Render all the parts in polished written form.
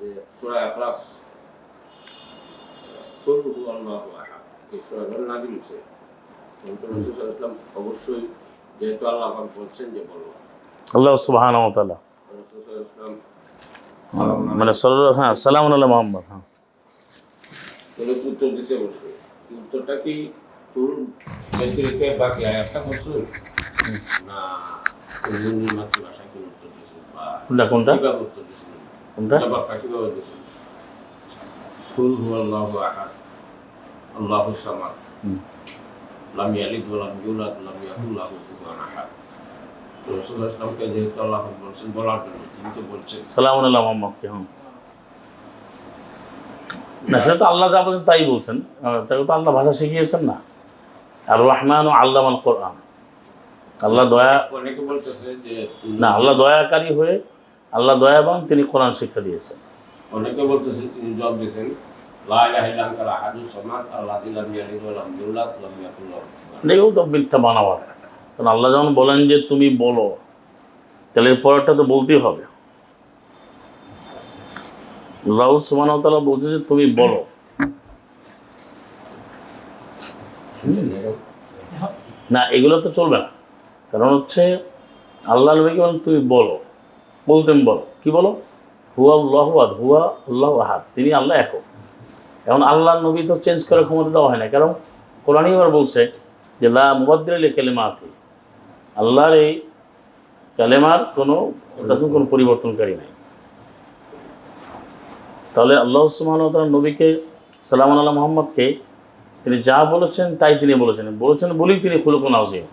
যে সূরা ইখলাস কুল হুয়াল্লাহু আহাদ এই সূরাটা নাযিল হয়েছে। রাসূল সাল্লাল্লাহু আলাইহি ওয়াসাল্লাম অবশ্যই যেহেতু আল্লাহ পাক বলছেন যে বলো আল্লাহ সুবহানাহু ওয়া তাআলা রাসূল সাল্লাল্লাহু আলাইহি ওয়াসাল্লাম মানে সালামুন আলা মুহাম্মদ। হ্যাঁ, উত্তর দিছে অবশ্যই। উত্তরটা কি কুল থেকে বাকি আয়াতটা করছিল না হিন্দি মাতৃভাষায় কোন উত্তর দিয়েছিল বা কোনটা কিভাবে উত্তর দিয়েছিল কোনটা জবাবটা কিভাবে দিয়েছিল? কুল হুয়াল্লাহু আহাদ আল্লাহুস সামাদ লাম ইয়ালিদ ওয়া লাম ইউলাদ ওয়া লাম ইয়াকুল লাহু কুফুয়ান আহাদ। রাসূল সাল্লাল্লাহু আলাইহি ওয়াসাল্লামকে যেহেতু আল্লাহ বলছেন বলার জন্য তিনি তো বলছেন সালামুন আলা মুহাম্মদকে। হ্যাঁ, না সেটা তো আল্লাহ যা বলছেন তাই বলছেন, তাকে তো আল্লাহ ভাষা শিখিয়েছেন না। আর রহমান ও আল্লামাল কোরআন, আল্লাহ দয়া অনেকে বলতেছে যে না, আল্লাহ দয়াকারী হয়ে আল্লাহ দয়াবান, তিনি কোরআন শিক্ষা দিয়েছেন। অনেকে বলতেছে তিনি জবাব দিয়েছেন লা ইলাহা ইল্লা আনতা আহাদুস সামাদ আল্লাযী লাম ইয়ালিদ ওয়া লাম ইউলাদ ওয়া লাম ইয়াকুল লাহু কুফুয়ান আহাদ। এগুলো তো মিথ্যা বানাবার। কারণ আল্লাহ যখন বলেন যে তুমি বলো, তাহলে এর পরেরটা তো বলতেই হবে। আল্লাহ সুবহানাহু ওয়া তাআলা বলছে যে তুমি বলো। না, এগুলো তো চলবে না। কারণ হচ্ছে আল্লাহ নবীকে বলেন তুমি বলো, বলতেন বলো, কি বলো? হুয়া আল্লাহু আহাদ, হুয়া আল্লাহু আহাদ, তিনি আল্লাহ একক। এখন আল্লাহ নবী তো চেঞ্জ করার ক্ষমতা দেওয়া হয় না, কারণ কোরআনই আবার বলছে যে লা মুবাদদিলা লিকালিমাতি, আল্লাহর এই কালেমার কোনো পরিবর্তনকারী নাই। তাহলে আল্লাহ সুবহানাহু ওয়া তাআলা নবীকে সালামুন আলা মুহাম্মদকে তিনি যা বলেছেন তাই তিনি বলেছেন বলেই তিনি খুলুকুন আযীম,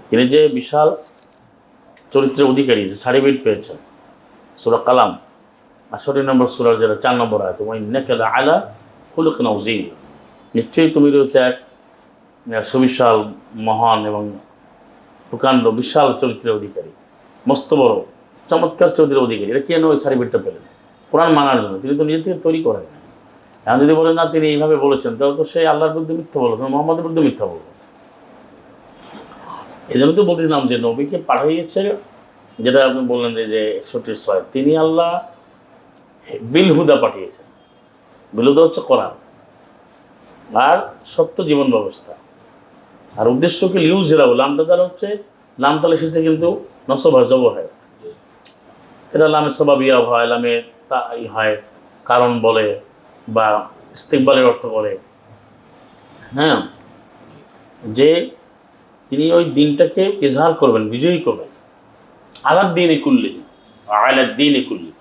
তিনি যে বিশাল চরিত্রের অধিকারী, যে সার্টিফিকেট পেয়েছেন। সূরা কালাম 68 নম্বর সূরার যেটা 4 নম্বর আয়াত, ওয়া ইন্নাকা লাআলা খুলুকিন আযীম, নিশ্চয়ই তুমি রয়েছে এক সুবিশাল মহান এবং প্রকাণ্ড বিশাল চরিত্রের অধিকারী, মস্ত বড় চমৎকার চরিত্রের অধিকারী। এটা কেন ওই সার্টিফিকেটটা পেলেন? কোরআন মানার জন্য। তিনি তো নিজে থেকে তৈরি করেন না। এখন যদি বলেন না তিনি এইভাবে বলেছেন, তাহলে তো সে আল্লাহর বিরুদ্ধে মিথ্যা বলেছেন, মুহাম্মদের বিরুদ্ধে মিথ্যা বলবে। এই জন্য তো বলতেছিলাম যে নবীকে পাঠিয়েছে, যেটা আপনি বললেন যে 61 তিনি আল্লাহ বিল হুদা পাঠিয়েছেন। বিল হুদা হচ্ছে কোরআন আর সত্য জীবন ব্যবস্থা। আর উদ্দেশ্য কি লিউজেরা, লামটা দ্বারা হচ্ছে লাম তালে এসেছে কিন্তু নসব হয়, জবর হয়। এটা লামে সবাবিয়া হয়, লামে তাই হয়, কারণ বলে বা ইস্তিকবালের অর্থ করে। হ্যাঁ, যে তিনি ওই দিনটাকে ইজহার করবেন, বিজয়ী করবেন। আলাদ দিন কুল্লি, আলাদ দিন কুল্লি,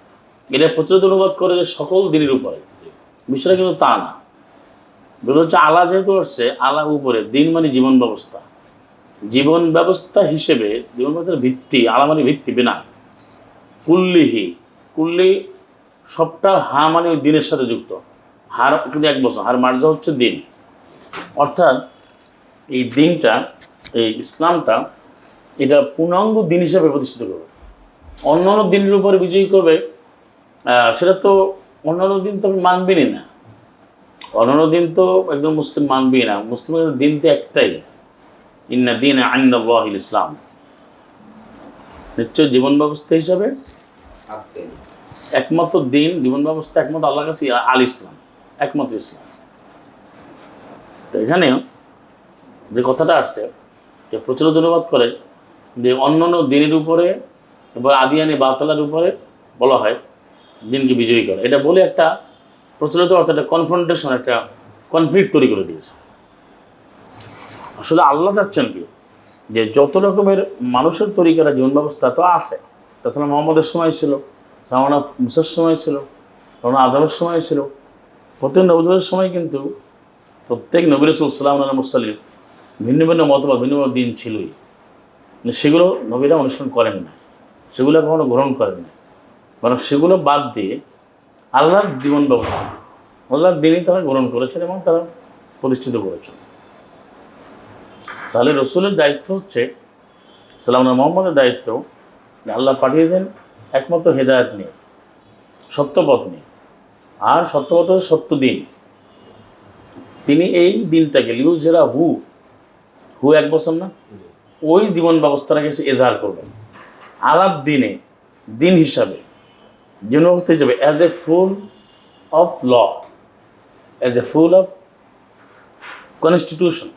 এটা প্রচলিত অনুবাদ করে যে সকল দিনের উপরে। বিষয়টা কিন্তু তা না। বলে হচ্ছে আলা যেহেতু আসছে, আলা উপরে, দিন মানে জীবন ব্যবস্থা। জীবন ব্যবস্থা হিসেবে জীবন ব্যবস্থার ভিত্তি, আলা মানে ভিত্তি, বিনা। কুল্লিহি, কুল্লি সবটা, হা মানে ওই দিনের সাথে যুক্ত। হার কিন্তু 1 বছর, হার মার্জা হচ্ছে দিন। অর্থাৎ এই দিনটা, এই ইসলামটা, এটা পূর্ণাঙ্গ দিন হিসাবে প্রতিষ্ঠিত করবে। অন্যান্য দিনের উপরে বিজয়ী করবে, সেটা তো অন্যান্য দিন তো মানবেনই না। অন্যান্য দিন তো একদম মুসলিম মানবেই না। মুসলিমের দিন তো একটাই, ইন্না দীন ইনদাল্লাহিল ইসলাম। নিশ্চয় জীবন ব্যবস্থা হিসাবে একমাত্র দিন, জীবন ব্যবস্থা একমাত্র আল্লাহর কাছে আল ইসলাম, একমাত্র ইসলাম। তো এখানে যে কথাটা আসছে, যে প্রচলিত অনুবাদ করে যে অন্যান্য দিনের উপরে এবং আদিয়ানি বাতালার উপরে বলা হয় দিনকে বিজয়ী করে, এটা বলে একটা প্রচলিত অর্থ, একটা কনফ্রন্টেশন, একটা কনফ্লিক্ট তৈরি করে দিয়েছে। আসলে আল্লাহ চাচ্ছেন কি, যে যত রকমের মানুষের তৈরি করা জীবন ব্যবস্থা তো আছে, তাছাড়া মোহাম্মদের সময় ছিল, সামানা মুসার সময় ছিল, সামানা আদমের সময় ছিল, প্রত্যেক নবীদের সময় কিন্তু প্রত্যেক নবী রাসূল সাল্লাল্লাহু আলাইহি ওয়াসাল্লাম ভিন্ন ভিন্ন মতবাদ, ভিন্ন ভিন্ন দিন ছিলই। সেগুলো নবীরা অনুসরণ করেন না, সেগুলো কখনো গ্রহণ করেন না, বরং সেগুলো বাদ দিয়ে আল্লাহর জীবন ব্যবস্থা, আল্লাহর দিনই তারা গ্রহণ করেছেন এবং তারা প্রতিষ্ঠিত করেছেন। তাহলে রসুলের দায়িত্ব হচ্ছে, সাল্লাল্লাহু মুহাম্মদের দায়িত্ব, আল্লাহ পাঠিয়ে দেন একমাত্র হেদায়েত নিয়ে, সত্যপথ নিয়ে। আর সত্যপথ হচ্ছে সত্য দিন। তিনি এই দিনটাকে লিউজেরা হু 1 বছর না, ওই জীবন ব্যবস্থাটাকে সে এজাহার করবেন আলাদ দিনে, দিন হিসাবে। জীবন ব্যবস্থা হিসেবে as a full of law, as a full of constitution,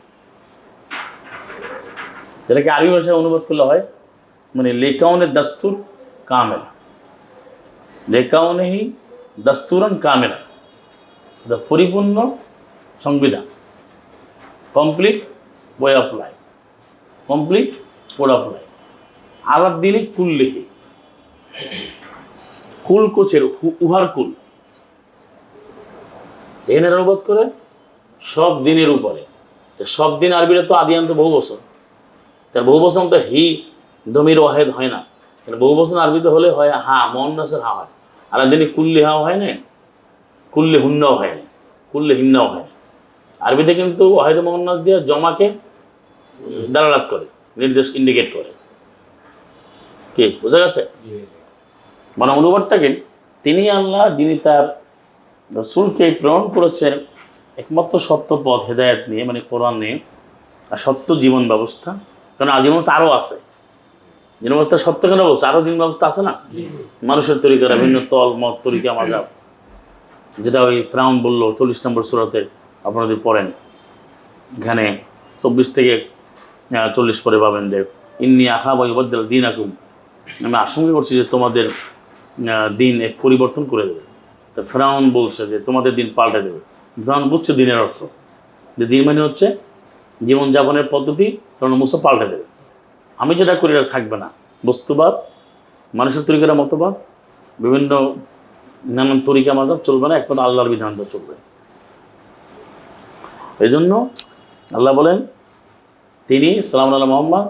যেটাকে আরবি ভাষায় অনুবাদ করলে হয় মানে লেকাউনের দাস্তুর কামেল, লেকাউনেহি দাস্তুরান কামেলা, পরিপূর্ণ সংবিধান, complete way of life, complete way of life. আলার দিনে কুল লিখে, কুল কোচের উহার কুল, এখানে অনুবাদ করে সব দিনের উপরে। সব দিন আরবিটা তো আদিয়ান্ত বহু বছর, তার বহু বছর তো হি দমির ওয়াহেদ হয় না, বহু বছর আরবিতে হলে হয় হা মন্নাসের হা হয়, আলার দিনে কুল্লি হাও হয় না, কুল্লি হুন্নাও হয় না, কুল্লি হিন্নাও হয় না। আরবিতে কিন্তু ওয়াহেদ মোহান্নাস দিয়ে জমাকে দালালাত করে, নির্দেশ ইন্ডিকেট করে। কি বুঝা গেছে? মানে অনুবাদটাকে তিনি আল্লাহ যিনি তার রসুলকে প্রেরণ করেছেন একমাত্র সত্য পথ হেদায়েত নিয়ে, মানে কোরআন নিয়ে, আর সত্য জীবন ব্যবস্থা। কারণ জীবন ব্যবস্থা আরও আছে, জীবন ব্যবস্থা সত্য কেন বলছে, আরও জীবন ব্যবস্থা আছে না, মানুষের তরিকারা বিভিন্ন তল মত তরিকা মাজাব, যেটা ওই ফিরআউন বললো 40 নম্বর সূরাতে আপনারা যদি পড়েন, এখানে 24 থেকে 40 পরে পাবেন যে ইন্নী আখাফু আন ইউবাদদিলা দীনাকুম, আমি আশঙ্কা করছি যে তোমাদের দিন এক পরিবর্তন করে দেবে। তো ফিরআউন বলছে যে তোমাদের দিন পাল্টে দেবে। ফিরআউন বুঝছে দিনের অর্থ, যে দিন মানে হচ্ছে জীবনযাপনের পদ্ধতি, কারণ মুসা পাল্টে দেবে। আমি যেটা করি এটা থাকবে না, বস্তুবাদ, মানুষের তরিকার মতবাদ, বিভিন্ন নানান তরিকা মাজাব চলবে না, একমাত্র আল্লাহর বিধানটা চলবে। এই জন্য আল্লাহ বলেন তিনি সালাম আল্লাহ মোহাম্মদ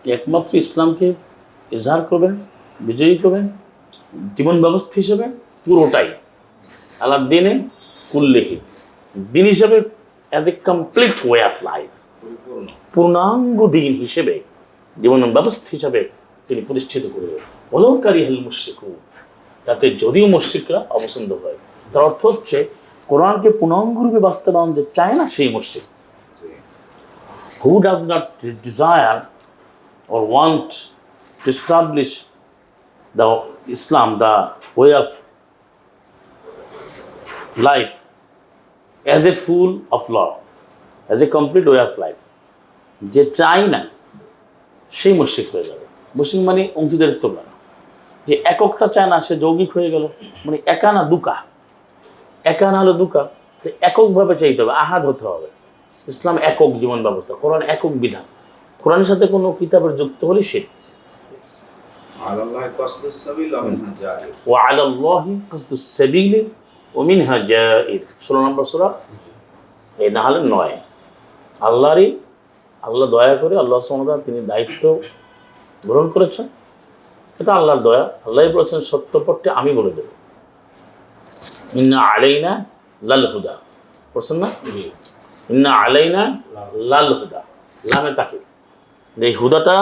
একমাত্র ইসলামকে ইজহার করবেন, বিজয়ী করবেন জীবন ব্যবস্থা হিসেবে পুরোটাই, আল্লাহর দিনে কুল্লিহি, দিন হিসেবে as A complete way of life, পূর্ণাঙ্গ দিন হিসেবে, জীবন ব্যবস্থা হিসাবে তিনি প্রতিষ্ঠিত করবেন। অলঙ্কারী হেল মুশরিকুন, তাতে যদিও মুশরিকরা অপছন্দ হয়, তার অর্থ হচ্ছে কোরআনকে পূর্ণাঙ্গরূপে বাস্তবায়ন যে চায় না সেই মুশরিক। Who does not desire or want to establish the Islam, the way of life, as a full of law, as a complete way of life, যে চাই না সেই মুশরিক হয়ে যাবে। মুশরিক মানে অংশীদারিত্ব না, যে এককটা চায় না সে যৌগিক হয়ে গেল, মানে একা না দুকা, একা না হলে দুকা, তো এককভাবে চাইতে হবে, আহাদ হতে হবে। ইসলাম একক জীবন ব্যবস্থা, কোরআন একক বিধান, কোরআনের সাথে কোনো কিতাবের যুক্ত হলে সে ওয়া আলাল্লাহি কাসদুস সাবিল ওয়া মিনহা জাইর, 16 নম্বর সূরা এই নাহলে 9। আল্লাহরই, আল্লাহ দয়া করে, আল্লাহ সুবহানাহু ওয়া তাআলা তিনি দায়িত্ব গ্রহণ করেছেন, এটা আল্লাহর দয়া। আল্লাহই বলেছেন সত্য পথটি আমি বলে দেব, ইন্না আলাইনা লাল হুদা, বলছেন না, ইন্না আলাইনা লাল হুদা, লামে তাকে এই হুদাটা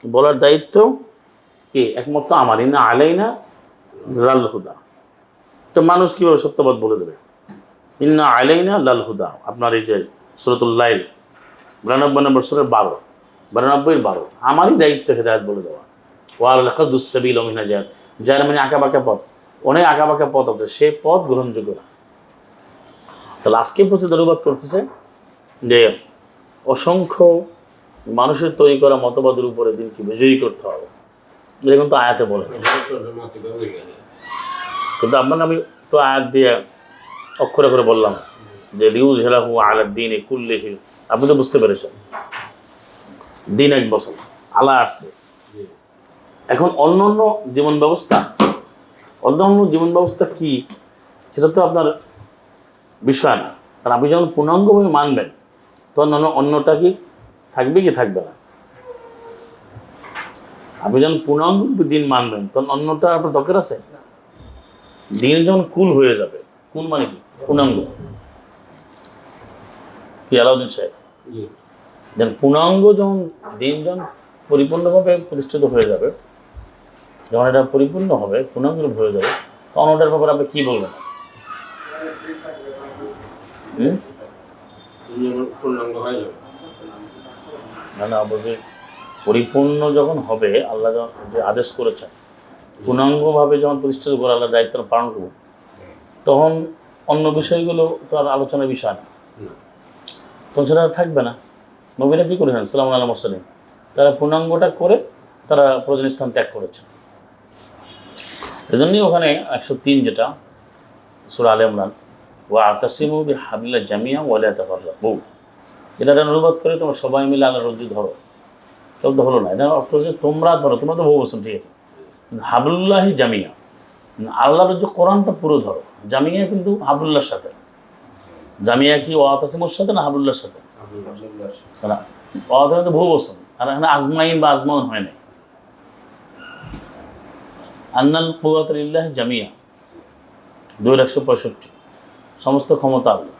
বলার দায়িত্ব কি একমাত্র আমার, ইন্না আলাইনা লাল হুদা। তো মানুষ কীভাবে সত্যবাদ বলে দেবে? ইন্না আলাইনা লাল হুদা, আপনার এই যে সূরাতুল লাইল 92 নম্বর সূরা 12, আমারই দায়িত্ব হেদায়েত বলে দেওয়া। ওয়া আলাল কাসদুস সাবিল ওয়া মিনহা জাইর, জাইর মানে আঁকাবাঁকা পথ, অনেক আঁকাবাঁকা পথ আছে, সেই পথ গ্রহণযোগ্য না। তাহলে আজকে প্রচুর অনুবাদ করতেছে যে অসংখ্য মানুষের তৈরি করা মতবাদের উপরে দিনকে বিজয়ী করতে হবে, এটা কিন্তু আয়াতে বলে না। কিন্তু আপনার আমি তো আয়াত দিয়ে অক্ষরে করে বললাম যে লিউজ হেলাহু আলাদ দ্বীনি কুল্লিহি, আপনি তো বুঝতে পেরেছেন দিন এক বছর আলা আসছে। এখন অন্য জীবন ব্যবস্থা, অন্য জীবন ব্যবস্থা কি সেটা তো আপনার বিষয় না, কারণ আপনি যখন পূর্ণাঙ্গভাবে মানবেন তখন অন্যটা কি থাকবে কি থাকবে না। আপনি যখন পূর্ণাঙ্গ দিন মানবেন তখন অন্যটা আপনার দরকার আছে। দিন যখন কুল হয়ে যাবে, কুল মানে কি পূর্ণাঙ্গ, কি আলাউদ্দিন সাহেব, যেন পূর্ণাঙ্গ যখন দিন যখন পরিপূর্ণভাবে প্রতিষ্ঠিত হয়ে যাবে, যখন এটা পরিপূর্ণ হবে, পূর্ণাঙ্গ হয়ে যাবে, তখন ওটার ব্যাপারে আপনি কী বলবেন? না বলছি পরিপূর্ণ যখন হবে, আল্লাহ যে আদেশ করেছেন পূর্ণাঙ্গভাবে যখন প্রতিষ্ঠিত করা আল্লাহর দায়িত্ব পালন করব, তখন অন্য বিষয়গুলো তো আর আলোচনার বিষয় না, তখন সেটা আর থাকবে না। নবীরা কী করেছেন সাল্লাল্লাহু আলাইহি ওয়াসাল্লাম, তারা পূর্ণাঙ্গটা করে তারা প্রয়োজনীয় স্থান ত্যাগ করেছেন। এজন্যই ওখানে 103 যেটা সূরা আলে ইমরান, ওয়া আতাসিমু বিহাবলিল্লাহি জামিআন ওয়া লা তাফাররাকু, যেটা অনুবাদ করে তোমরা সবাই মিলে আল্লাহর রজ্জু ধরো, তাহলে তো হলো না। এটা অর্থ হচ্ছে তোমরা ধরো, তোমরা তো বহু বলছেন ঠিক আছে, হাবলুল্লাহি জামিয়া, আল্লাহর রজ্জু কোরআনটা পুরো ধরো। জামিয়া কিন্তু হাবলুল্লাহর সাথে, জামিয়া কি ওয়াতাসিমুর সাথে না হাবলুল্লাহর সাথে? না, ওয়াতাসিম তো বহু বলছেন, আর এখানে আজমাইন বা আজমাউন হয় নাই। আন্নাল কুওয়াতা লিল্লাহি জামিয়া 2:165, সমস্ত ক্ষমতা আল্লাহ।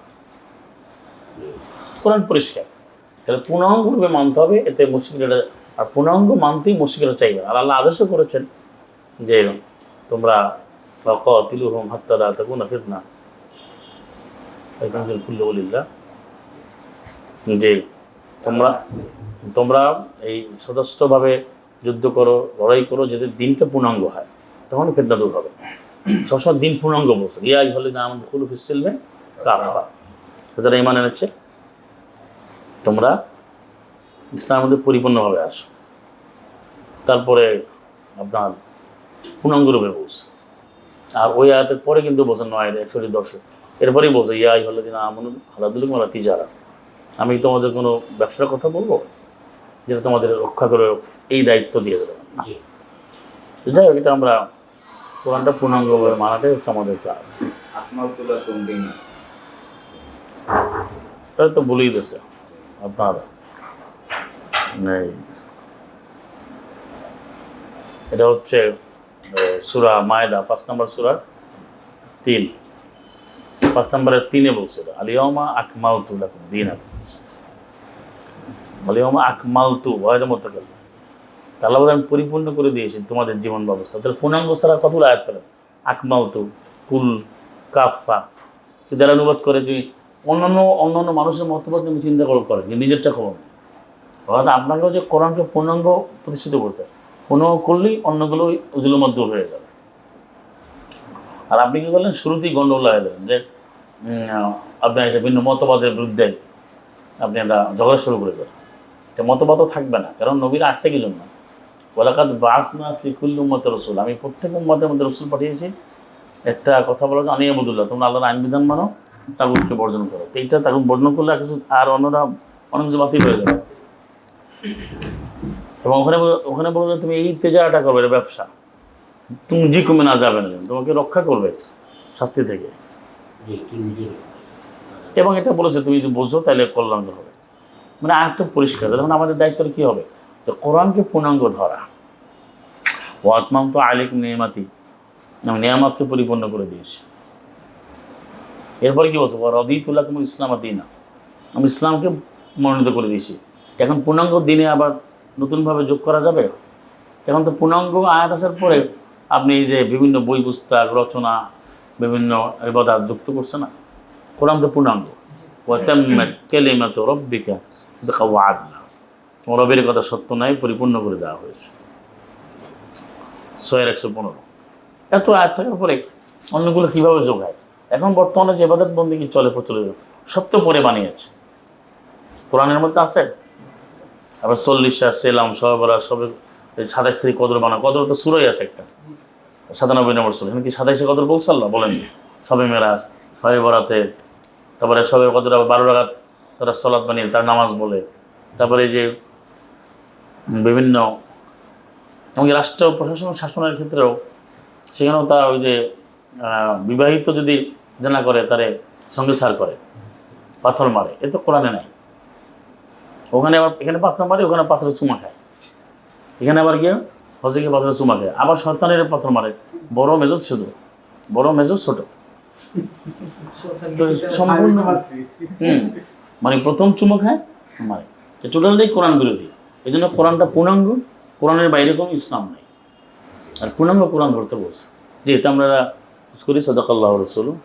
কোরআন পরিষ্কার, তাহলে পূর্ণাঙ্গরূপে মানতে হবে, এতে মুশরিকরা, আর পূর্ণাঙ্গ মানতেই মুশরিকরা চাইবে। আর আল্লাহ আদেশ করেছেন যে তোমরা ফাকাতিলুহুম হাত্তা লা তাকুনা ফিতনা ওয়াতাকুনা কুল্লু লিল্লাহ, যে তোমরা এই সদস্যভাবে যুদ্ধ করো, লড়াই করো, যাতে দিনটা পূর্ণাঙ্গ হয়, তখন ফিতনা দূর হবে। সবসময় দিন পূর্ণাঙ্গ বলছে, ইয়া আইয়ুহাল্লাযীনা আমানু দুখুলু ফিস-সিলমি কাফা, যারা ঈমান এনেছে তোমরা ইসলামের মধ্যে পরিপূর্ণভাবে আসো। তারপরে আপনার পূর্ণাঙ্গরূপে বলছে। আর ওই আয়াতের পরে কিন্তু বলছেন 9:110, এরপরেই বলছে ইয়া আইয়ুহাল্লাযীনা আমানু হাল আদুল্লুকুম আলা তিজারা, আমি তোমাদের কোনো ব্যবসার কথা বলবো যেটা তোমাদের রক্ষা করে, এই দায়িত্ব দিয়ে দেবেন না। যাই হোক, এটা আমরা কোরআনটা পূর্ণাঙ্গভাবে মানাটাই হচ্ছে আমাদের কাজ। এটা তো বলেই দিয়েছে আপনার, এটা হচ্ছে সূরা মায়েদা 5 নম্বর সূরার 3, 5 নম্বরের 3-এ বলছে আল-ইয়াওমা আকমালতু লাকুম দীনাকুম, আল-ইয়াওমা আকমালতু ওয়াহিদা মুতাকাল্লিম, তাহলে আমি পরিপূর্ণ করে দিয়েছি তোমাদের জীবন ব্যবস্থা। তাহলে পূর্ণাঙ্গ ছাড়া কতগুলো আয়াত পেলেন, আকমালতু, কুল, কাফা, যারা অনুবাদ করে যে অন্যান্য মানুষের মতবাদ তুমি চিন্তা করেন যে নিজেরটা করুন, অর্থাৎ আপনাকেও যে কোরআনকে পূর্ণাঙ্গ প্রতিষ্ঠিত করতে, পূর্ণাঙ্গ করলেই অন্যগুলোই উজুলুমাত দূর হয়ে যাবে। আর আপনি কী করলেন, শুরুতেই গণ্ডগোল লাগিয়ে দেবেন যে আপনি এসে ভিন্ন মতবাদের বিরুদ্ধে আপনি একটা ঝগড়া শুরু করে দেবেন। তো মতবাদও থাকবে না, কারণ নবীরা আসছে কি জন্য, ওয়ালাকাদ বা'আসনা ফি কুল্লি উম্মাতির রাসূল, আমি প্রত্যেক উম্মতের মধ্যে রাসূল পাঠিয়েছি একটা কথা বলা যে আনিয়াবুদুল্লাহ, তোমরা আল্লাহর আইন বিধান মানো, তাগুতকে বর্জন করো। তো এইটা তাগুত বর্জন করলে আর অন্যরা অনেক কিছু বাতিল হয়ে যাবে। এবং ওখানে বলবে তুমি এই তেজারাটা করবে, এটা ব্যবসা, তুমি জি কমে না যাবে না, তোমাকে রক্ষা করবে শাস্তি থেকে। এবং এটা বলেছে তুমি যদি বোঝো তাহলে কল্যাণ হবে, মানে আয়াত পরিষ্কার। তখন আমাদের দায়িত্ব কী হবে, তো কোরআনকে পূর্ণাঙ্গ ধরা। ও আতমামতু আলাইকুম নিয়ামাতি, আমি নিয়ামতকে পরিপূর্ণ করে দিয়েছি। এরপরে কী বলছো, রাদিতু লাকুমুল ইসলাম দীনা, আমি ইসলামকে মনোনীত করে দিয়েছি। এখন পূর্ণাঙ্গ দিনে আবার নতুনভাবে যোগ করা যাবে? এখন তো পূর্ণাঙ্গ আয়াত আসার পরে আপনি এই যে বিভিন্ন বই পুস্তক রচনা, বিভিন্ন ইবাদত যুক্ত করছে না, কোরআন তো পূর্ণাঙ্গ। ওয়া তাম্মাত কালিমাতু রাব্বিকা সিদকান ওয়া আদলা, তোমার রবের কথা সত্য নয়, পরিপূর্ণ করে দেওয়া হয়েছে। 6:115। এত আয়াত থাকার পরে অন্যগুলো কীভাবে যোগ হয়? এখন বর্তমানে যে ইবাদত বন্দেগী চলে প্রচলিত, সব তো পরে বানিয়েছে, কোরআনের মধ্যে আছে। আবার 40টা সেলাম, সবে বরাত, সবে 27 থেকে কদর বানা, কদর তো সুরাই আছে একটা 97 নম্বর সূরা, এখানে কি 27 কদর বলছে আল্লাহ? বলেননি। সবে মেরাজ, সবে বরাতে, তারপরে সবে কদর আবার 12 রাকাত তারা সালাত বানিয়ে তার নামাজ বলে। তারপরে এই যে বিভিন্ন এমনকি রাষ্ট্র প্রশাসন শাসনের ক্ষেত্রেও সেখানেও তারা ওই যে বিবাহিত যদি জানা করে তারে সঙ্গে সার করে, পাথর মারে, এ তো কোরআনে নাই। ওখানে আবার এখানে পাথর মারে, ওখানে পাথরে চুমা খায়, এখানে আবার গিয়ে হজে গিয়ে পাথরে চুমা খায়, আবার শয়তানের পাথর মারে, বড় মেজর ছোট, বড় মেজর ছোট, সম্পূর্ণ মানে প্রথম চুমা খায় মারে, টোটালটাই কোরআন বিরোধী। এই জন্য কোরআনটা পূর্ণাঙ্গ, কোরআনের বাইরে কোনো ইসলাম নেই, আর পূর্ণাঙ্গ কোরআন ধরতে বলছে। যেহেতু আমরা করি সাদাকাল্লাহু রাসূলুহু।